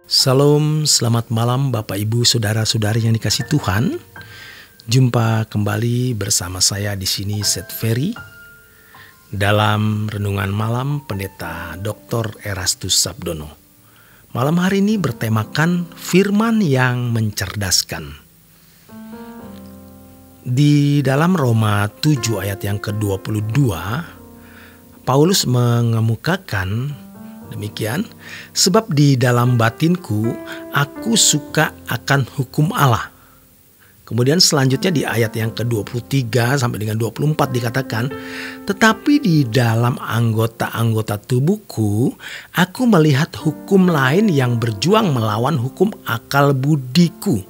Salam, selamat malam Bapak Ibu Saudara-saudari yang dikasih Tuhan. Jumpa kembali bersama saya di sini Seth Ferry dalam renungan malam Pendeta Dr. Erastus Sabdono. Malam hari ini bertemakan firman yang mencerdaskan. Di dalam Roma 7 ayat yang ke-22, Paulus mengemukakan demikian, sebab di dalam batinku aku suka akan hukum Allah. Kemudian selanjutnya di ayat yang ke-23 sampai dengan 24 dikatakan, tetapi di dalam anggota-anggota tubuhku aku melihat hukum lain yang berjuang melawan hukum akal budiku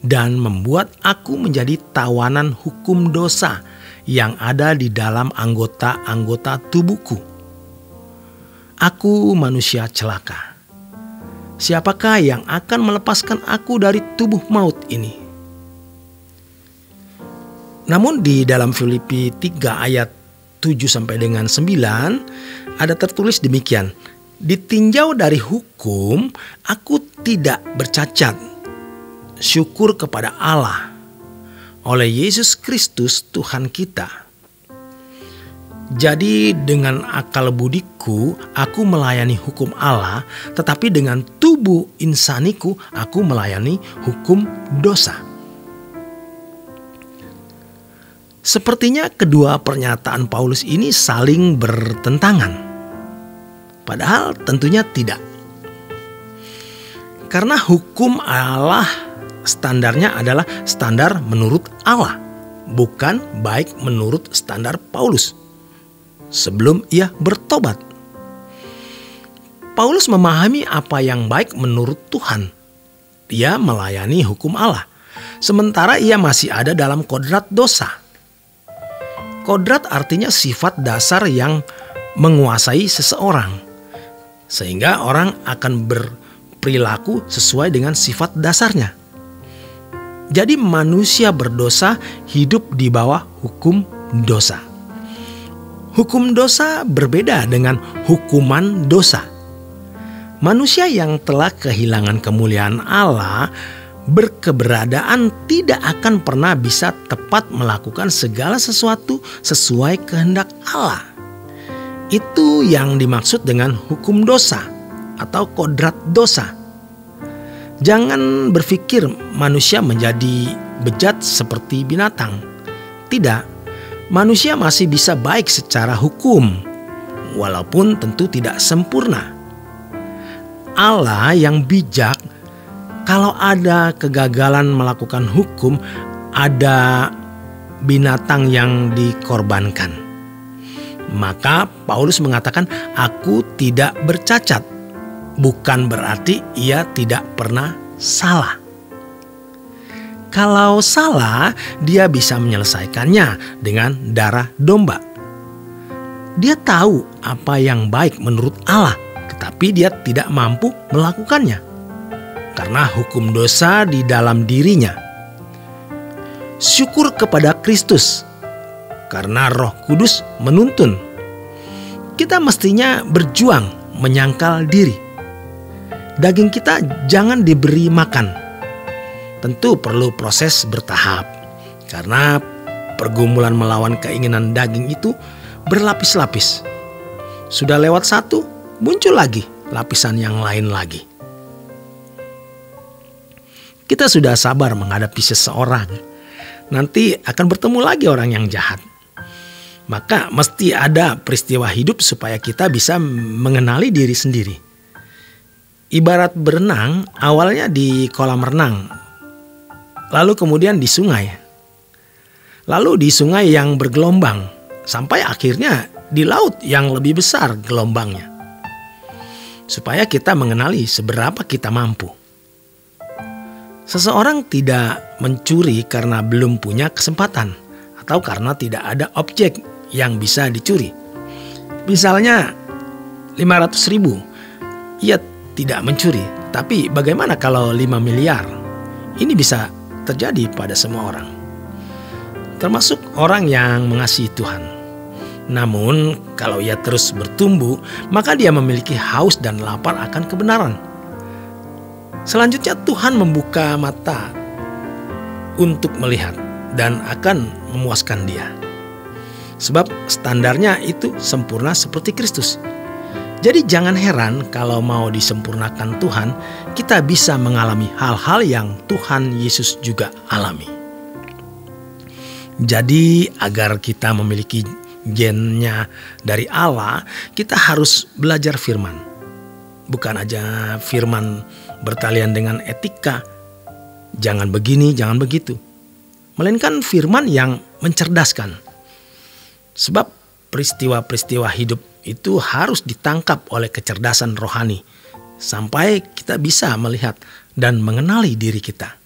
dan membuat aku menjadi tawanan hukum dosa yang ada di dalam anggota-anggota tubuhku. Aku manusia celaka. Siapakah yang akan melepaskan aku dari tubuh maut ini? Namun di dalam Filipi 3 ayat 7 sampai dengan 9 ada tertulis demikian. Ditinjau dari hukum, aku tidak bercacat. Syukur kepada Allah oleh Yesus Kristus Tuhan kita. Jadi dengan akal budiku aku melayani hukum Allah, tetapi dengan tubuh insaniku aku melayani hukum dosa. Sepertinya kedua pernyataan Paulus ini saling bertentangan. Padahal tentunya tidak. Karena hukum Allah standarnya adalah standar menurut Allah, bukan baik menurut standar Paulus. Sebelum ia bertobat, Paulus memahami apa yang baik menurut Tuhan. Ia melayani hukum Allah, sementara ia masih ada dalam kodrat dosa. Kodrat artinya sifat dasar yang menguasai seseorang, sehingga orang akan berperilaku sesuai dengan sifat dasarnya. Jadi manusia berdosa hidup di bawah hukum dosa. Hukum dosa berbeda dengan hukuman dosa. Manusia yang telah kehilangan kemuliaan Allah berkeberadaan tidak akan pernah bisa tepat melakukan segala sesuatu sesuai kehendak Allah. Itu yang dimaksud dengan hukum dosa atau kodrat dosa. Jangan berpikir manusia menjadi bejat seperti binatang. Tidak. Manusia masih bisa baik secara hukum, walaupun tentu tidak sempurna. Allah yang bijak, kalau ada kegagalan melakukan hukum, ada binatang yang dikorbankan. Maka Paulus mengatakan, aku tidak bercacat. Bukan berarti ia tidak pernah salah. Kalau salah, dia bisa menyelesaikannya dengan darah domba. Dia tahu apa yang baik menurut Allah, tetapi dia tidak mampu melakukannya karena hukum dosa di dalam dirinya. Syukur kepada Kristus karena Roh Kudus menuntun. Kita mestinya berjuang menyangkal diri. Daging kita jangan diberi makan. Tentu perlu proses bertahap, karena pergumulan melawan keinginan daging itu berlapis-lapis. Sudah lewat satu, muncul lagi lapisan yang lain lagi. Kita sudah sabar menghadapi seseorang, nanti akan bertemu lagi orang yang jahat. Maka mesti ada peristiwa hidup supaya kita bisa mengenali diri sendiri. Ibarat berenang, awalnya di kolam renang, lalu kemudian di sungai. Lalu di sungai yang bergelombang. Sampai akhirnya di laut yang lebih besar gelombangnya. Supaya kita mengenali seberapa kita mampu. Seseorang tidak mencuri karena belum punya kesempatan. Atau karena tidak ada objek yang bisa dicuri. Misalnya 500.000. Ia tidak mencuri. Tapi bagaimana kalau 5 miliar? Ini bisa terjadi pada semua orang, termasuk orang yang mengasihi Tuhan. Namun kalau ia terus bertumbuh, maka dia memiliki haus dan lapar akan kebenaran. Selanjutnya Tuhan membuka mata untuk melihat dan akan memuaskan dia. Sebab standarnya itu sempurna seperti Kristus. Jadi jangan heran kalau mau disempurnakan Tuhan, kita bisa mengalami hal-hal yang Tuhan Yesus juga alami. Jadi agar kita memiliki gennya dari Allah, kita harus belajar firman. Bukan aja firman bertalian dengan etika, jangan begini, jangan begitu. Melainkan firman yang mencerdaskan. Sebab peristiwa-peristiwa hidup itu harus ditangkap oleh kecerdasan rohani sampai kita bisa melihat dan mengenali diri kita.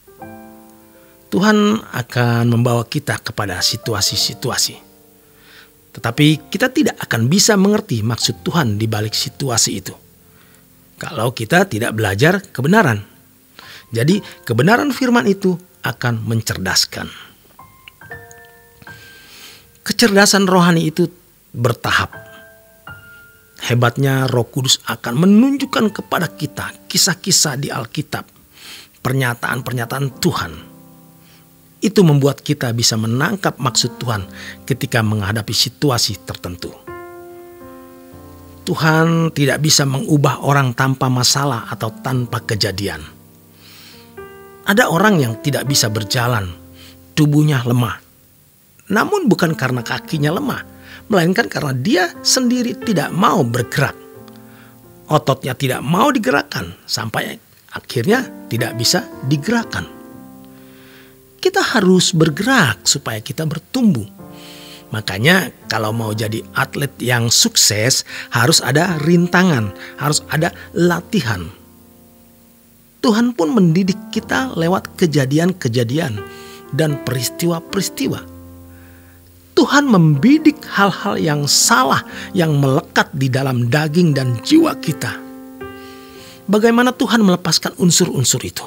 Tuhan akan membawa kita kepada situasi-situasi. Tetapi kita tidak akan bisa mengerti maksud Tuhan di balik situasi itu kalau kita tidak belajar kebenaran. Jadi kebenaran firman itu akan mencerdaskan. Kecerdasan rohani itu bertahap. Hebatnya Roh Kudus akan menunjukkan kepada kita kisah-kisah di Alkitab, pernyataan-pernyataan Tuhan. Itu membuat kita bisa menangkap maksud Tuhan ketika menghadapi situasi tertentu. Tuhan tidak bisa mengubah orang tanpa masalah atau tanpa kejadian. Ada orang yang tidak bisa berjalan, tubuhnya lemah. Namun bukan karena kakinya lemah, melainkan karena dia sendiri tidak mau bergerak. Ototnya tidak mau digerakkan sampai akhirnya tidak bisa digerakkan. Kita harus bergerak supaya kita bertumbuh. Makanya kalau mau jadi atlet yang sukses harus ada rintangan, harus ada latihan. Tuhan pun mendidik kita lewat kejadian-kejadian dan peristiwa-peristiwa. Tuhan membidik hal-hal yang salah yang melekat di dalam daging dan jiwa kita. Bagaimana Tuhan melepaskan unsur-unsur itu?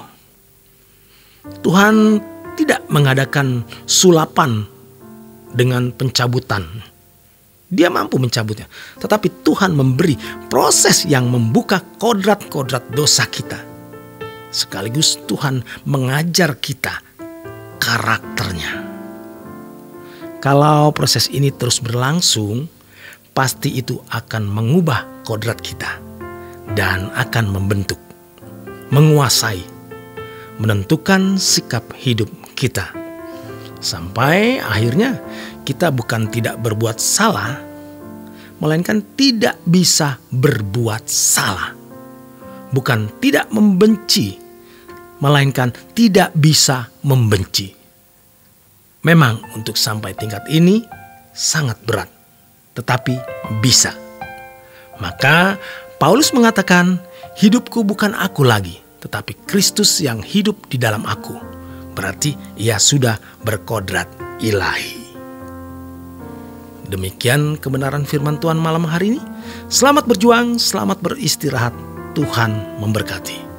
Tuhan tidak mengadakan sulapan dengan pencabutan. Dia mampu mencabutnya. Tetapi Tuhan memberi proses yang membuka kodrat-kodrat dosa kita. Sekaligus Tuhan mengajar kita karakternya. Kalau proses ini terus berlangsung, pasti itu akan mengubah kodrat kita dan akan membentuk, menguasai, menentukan sikap hidup kita. Sampai akhirnya kita bukan tidak berbuat salah, melainkan tidak bisa berbuat salah. Bukan tidak membenci, melainkan tidak bisa membenci. Memang untuk sampai tingkat ini sangat berat, tetapi bisa. Maka Paulus mengatakan, hidupku bukan aku lagi, tetapi Kristus yang hidup di dalam aku. Berarti ia sudah berkodrat ilahi. Demikian kebenaran firman Tuhan malam hari ini. Selamat berjuang, selamat beristirahat. Tuhan memberkati.